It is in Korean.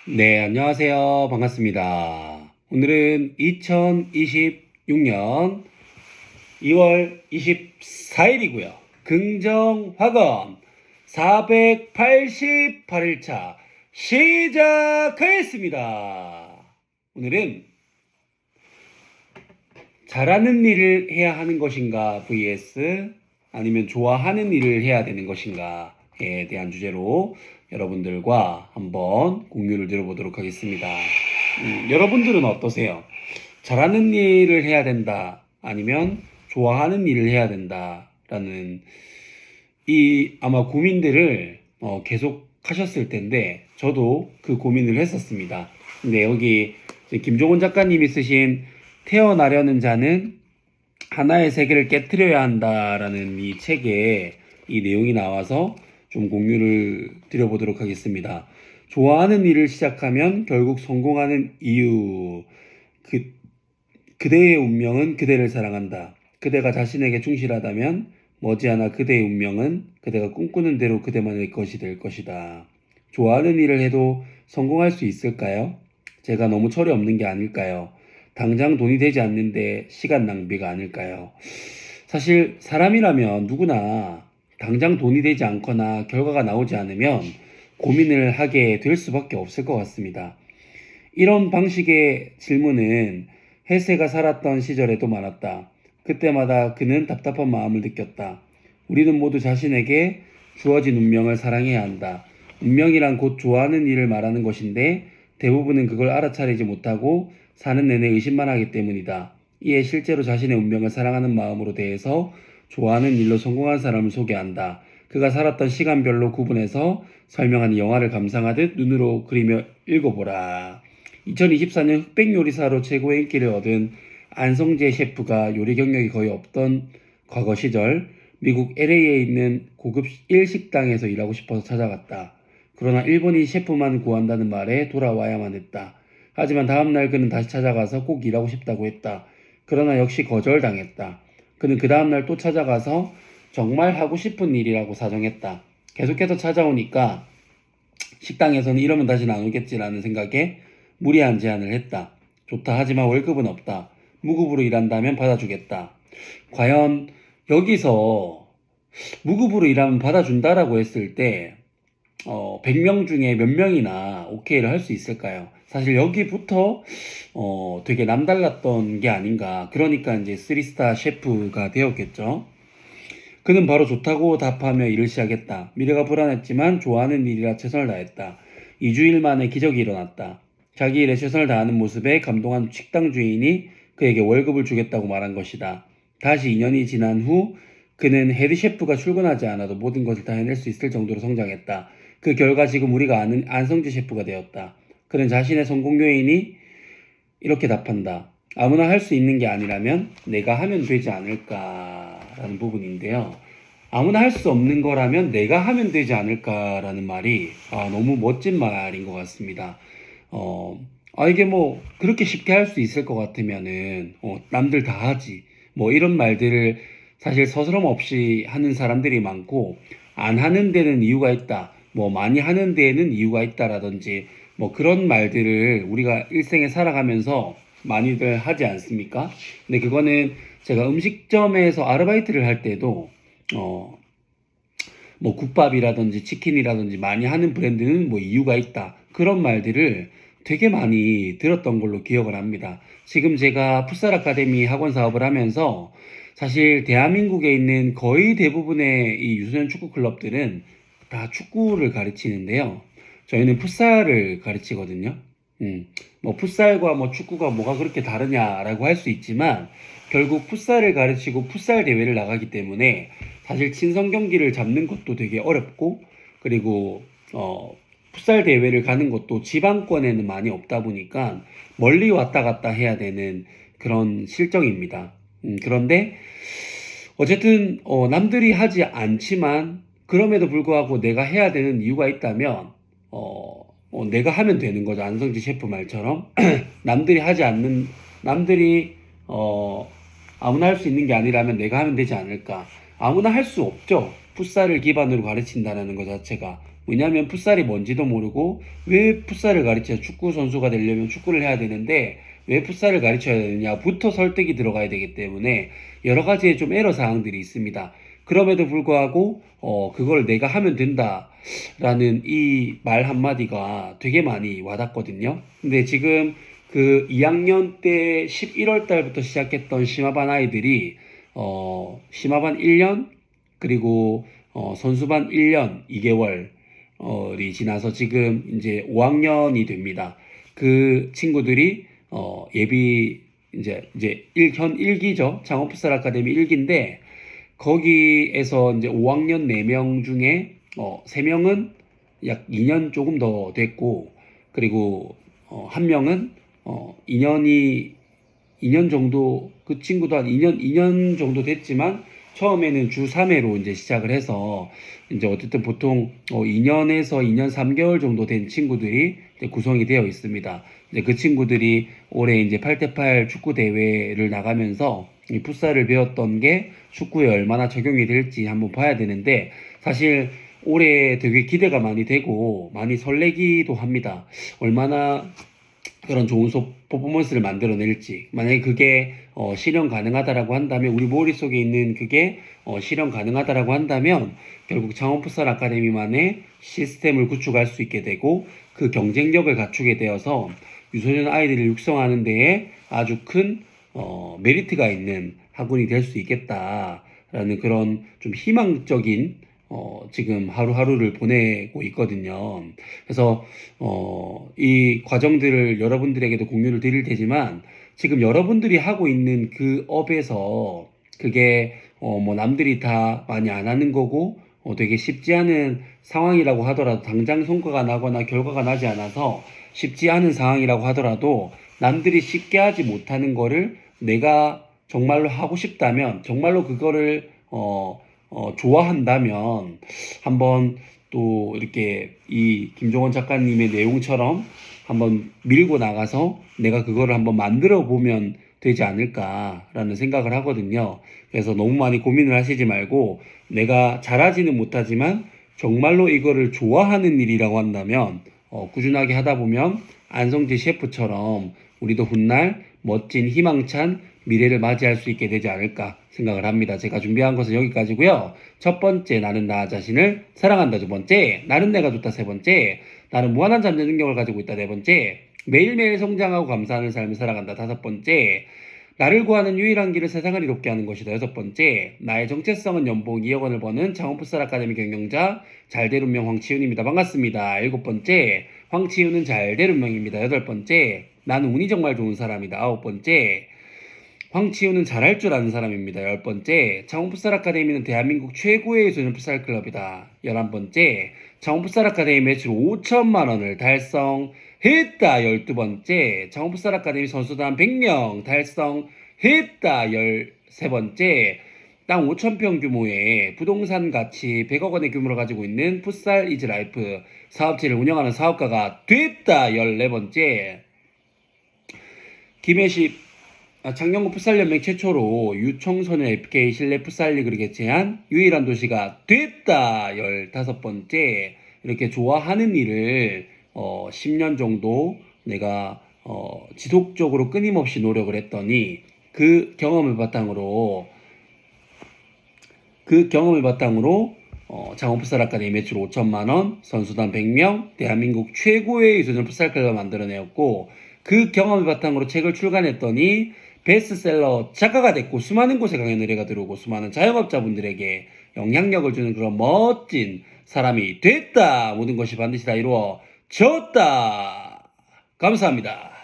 네, 안녕하세요. 반갑습니다. 오늘은 2026년 2월 24일이고요. 긍정학원 488일차 시작하겠습니다. 오늘은 잘하는 일을 해야 하는 것인가 vs 아니면 좋아하는 일을 해야 되는 것인가에 대한 주제로 여러분들과 한번 공유를 드려보도록 하겠습니다. 여러분들은 어떠세요? 잘하는 일을 해야 된다, 아니면 좋아하는 일을 해야 된다라는 아마 고민들을 계속 하셨을 텐데, 저도 그 고민을 했었습니다. 근데 여기 김종원 작가님이 쓰신 태어나려는 자는 하나의 세계를 깨트려야 한다라는 이 책에 이 내용이 나와서 좀 공유를 드려보도록 하겠습니다. 좋아하는 일을 시작하면 결국 성공하는 이유. 그대의 운명은 그대를 사랑한다. 그대가 자신에게 충실하다면 머지않아 그대의 운명은 그대가 꿈꾸는 대로 그대만의 것이 될 것이다. 좋아하는 일을 해도 성공할 수 있을까요? 제가 너무 철이 없는 게 아닐까요? 당장 돈이 되지 않는데 시간 낭비가 아닐까요? 사실 사람이라면 누구나 당장 돈이 되지 않거나 결과가 나오지 않으면 고민을 하게 될 수밖에 없을 것 같습니다. 이런 방식의 질문은 혜세가 살았던 시절에도 많았다. 그때마다 그는 답답한 마음을 느꼈다. 우리는 모두 자신에게 주어진 운명을 사랑해야 한다. 운명이란 곧 좋아하는 일을 말하는 것인데 대부분은 그걸 알아차리지 못하고 사는 내내 의심만 하기 때문이다. 이에 실제로 자신의 운명을 사랑하는 마음으로 대해서 좋아하는 일로 성공한 사람을 소개한다. 그가 살았던 시간별로 구분해서 설명하는 영화를 감상하듯 눈으로 그리며 읽어보라. 2024년 흑백 요리사로 최고의 인기를 얻은 안성재 셰프가 요리 경력이 거의 없던 과거 시절 미국 LA에 있는 고급 일식당에서 일하고 싶어서 찾아갔다. 그러나 일본인 셰프만 구한다는 말에 돌아와야만 했다. 하지만 다음날 그는 다시 찾아가서 꼭 일하고 싶다고 했다. 그러나 역시 거절당했다. 그는 그 다음날 또 찾아가서 정말 하고 싶은 일이라고 사정했다. 계속해서 찾아오니까 식당에서는 이러면 다시는 안 오겠지라는 생각에 무리한 제안을 했다. 좋다, 하지만 월급은 없다. 무급으로 일한다면 받아주겠다. 과연 여기서 무급으로 일하면 받아준다라고 했을 때 100명 중에 몇 명이나 오케이를 할 수 있을까요? 사실 여기부터 되게 남달랐던 게 아닌가. 그러니까 이제 3스타 셰프가 되었겠죠. 그는 바로 좋다고 답하며 일을 시작했다. 미래가 불안했지만 좋아하는 일이라 최선을 다했다. 2주일 만에 기적이 일어났다. 자기 일에 최선을 다하는 모습에 감동한 식당 주인이 그에게 월급을 주겠다고 말한 것이다. 다시 2년이 지난 후 그는 헤드 셰프가 출근하지 않아도 모든 것을 다 해낼 수 있을 정도로 성장했다. 그 결과 지금 우리가 아는 안성재 셰프가 되었다. 그는 자신의 성공 요인이 이렇게 답한다. 아무나 할 수 있는 게 아니라면 내가 하면 되지 않을까라는 부분인데요. 아무나 할 수 없는 거라면 내가 하면 되지 않을까라는 말이 너무 멋진 말인 것 같습니다. 이게 뭐 그렇게 쉽게 할 수 있을 것 같으면은 남들 다 하지. 뭐 이런 말들을 사실 서스럼 없이 하는 사람들이 많고, 안 하는 데는 이유가 있다. 뭐 많이 하는 데에는 이유가 있다라든지 뭐 그런 말들을 우리가 일생에 살아가면서 많이들 하지 않습니까? 근데 그거는 제가 음식점에서 아르바이트를 할 때도 뭐 국밥이라든지 치킨이라든지 많이 하는 브랜드는 뭐 이유가 있다. 그런 말들을 되게 많이 들었던 걸로 기억을 합니다. 지금 제가 풋살 아카데미 학원 사업을 하면서 사실 대한민국에 있는 거의 대부분의 이 유소년 축구 클럽들은 다 축구를 가르치는데요. 저희는 풋살을 가르치거든요. 뭐 풋살과 뭐 축구가 뭐가 그렇게 다르냐라고 할 수 있지만, 결국 풋살을 가르치고 풋살 대회를 나가기 때문에 사실 친선 경기를 잡는 것도 되게 어렵고, 그리고 풋살 대회를 가는 것도 지방권에는 많이 없다 보니까 멀리 왔다 갔다 해야 되는 그런 실정입니다. 그런데 어쨌든 남들이 하지 않지만 그럼에도 불구하고 내가 해야 되는 이유가 있다면 내가 하면 되는 거죠. 안성지 셰프 말처럼 남들이 아무나 할 수 있는 게 아니라면 내가 하면 되지 않을까. 아무나 할 수 없죠. 풋살을 기반으로 가르친다는 것 자체가. 왜냐하면 풋살이 뭔지도 모르고 왜 풋살을 가르쳐 축구 선수가 되려면 축구를 해야 되는데 왜 풋살을 가르쳐야 되느냐부터 설득이 들어가야 되기 때문에 여러 가지의 좀 애로 사항들이 있습니다. 그럼에도 불구하고 그걸 내가 하면 된다라는 이 말 한마디가 되게 많이 와닿거든요. 근데 지금 그 2학년 때 11월 달부터 시작했던 심화반 아이들이 심화반 1년 그리고 선수반 1년 2개월이 지나서 지금 이제 5학년이 됩니다. 그 친구들이 예비 이제 현 1기죠. 창원풋살 아카데미 1기인데 거기에서 이제 5학년 4명 중에 3명은 약 2년 조금 더 됐고 그리고 1명은 2년 정도 그 친구도 한 2년 정도 됐지만 처음에는 주 3회로 이제 시작을 해서 이제 어쨌든 보통 2년에서 2년 3개월 정도 된 친구들이 이제 구성이 되어 있습니다. 이제 그 친구들이 올해 이제 8대8 축구 대회를 나가면서 이 풋살을 배웠던 게 축구에 얼마나 적용이 될지 한번 봐야 되는데 사실 올해 되게 기대가 많이 되고 많이 설레기도 합니다. 얼마나 그런 좋은 퍼포먼스를 만들어낼지 만약에 그게 실현 가능하다라고 한다면 우리 머릿속에 있는 그게 실현 가능하다라고 한다면 결국 창원풋살 아카데미만의 시스템을 구축할 수 있게 되고 그 경쟁력을 갖추게 되어서 유소년 아이들을 육성하는 데에 아주 큰 메리트가 있는 학원이 될 수 있겠다라는 그런 좀 희망적인 지금 하루하루를 보내고 있거든요. 그래서 이 과정들을 여러분들에게도 공유를 드릴 테지만 지금 여러분들이 하고 있는 그 업에서 그게 뭐 남들이 다 많이 안 하는 거고 되게 쉽지 않은 상황이라고 하더라도 당장 성과가 나거나 결과가 나지 않아서 쉽지 않은 상황이라고 하더라도 남들이 쉽게 하지 못하는 거를 내가 정말로 하고 싶다면 정말로 그거를 좋아한다면 한번 또 이렇게 이 김종원 작가님의 내용처럼 한번 밀고 나가서 내가 그거를 한번 만들어 보면 되지 않을까라는 생각을 하거든요. 그래서 너무 많이 고민을 하시지 말고 내가 잘하지는 못하지만 정말로 이거를 좋아하는 일이라고 한다면 꾸준하게 하다 보면 안성재 셰프처럼 우리도 훗날 멋진 희망찬 미래를 맞이할 수 있게 되지 않을까 생각을 합니다. 제가 준비한 것은 여기까지고요. 첫 번째, 나는 나 자신을 사랑한다. 두 번째, 나는 내가 좋다. 세 번째, 나는 무한한 잠재 능력을 가지고 있다. 네 번째, 매일매일 성장하고 감사하는 삶을 살아간다. 다섯 번째, 나를 구하는 유일한 길을 세상을 이롭게 하는 것이다. 여섯 번째, 나의 정체성은 연봉 2억 원을 버는 창원풋살 아카데미 경영자 잘될 운명 황치윤입니다. 반갑습니다. 일곱 번째, 황치윤은 잘될 운명입니다. 여덟 번째, 나는 운이 정말 좋은 사람이다. 아홉 번째, 황치윤은 잘할 줄 아는 사람입니다. 열 번째, 창원풋살 아카데미는 대한민국 최고의 소년 풋살 클럽이다. 11번째, 창원풋살 아카데미 매출 5천만 원을 달성했다. 12번째, 창원풋살 아카데미 선수단 100명 달성했다. 13번째, 땅 5천평 규모의 부동산 가치 100억 원의 규모를 가지고 있는 풋살 이즈 라이프 사업체를 운영하는 사업가가 됐다. 14번째, 김해시 창녕구 풋살연맹 최초로 유청소년 FK 실내 풋살리그를 개최한 유일한 도시가 됐다. 15번째, 이렇게 좋아하는 일을 10년 정도 내가 지속적으로 끊임없이 노력을 했더니 그 경험을 바탕으로 창원풋살 아카데미 매출 5천만 원, 선수단 100명, 대한민국 최고의 유소년 풋살 클럽을 만들어내었고 그 경험을 바탕으로 책을 출간했더니 베스트셀러 작가가 됐고 수많은 곳에 강연 의뢰가 들어오고 수많은 자영업자분들에게 영향력을 주는 그런 멋진 사람이 됐다. 모든 것이 반드시 다 이루어졌다. 감사합니다.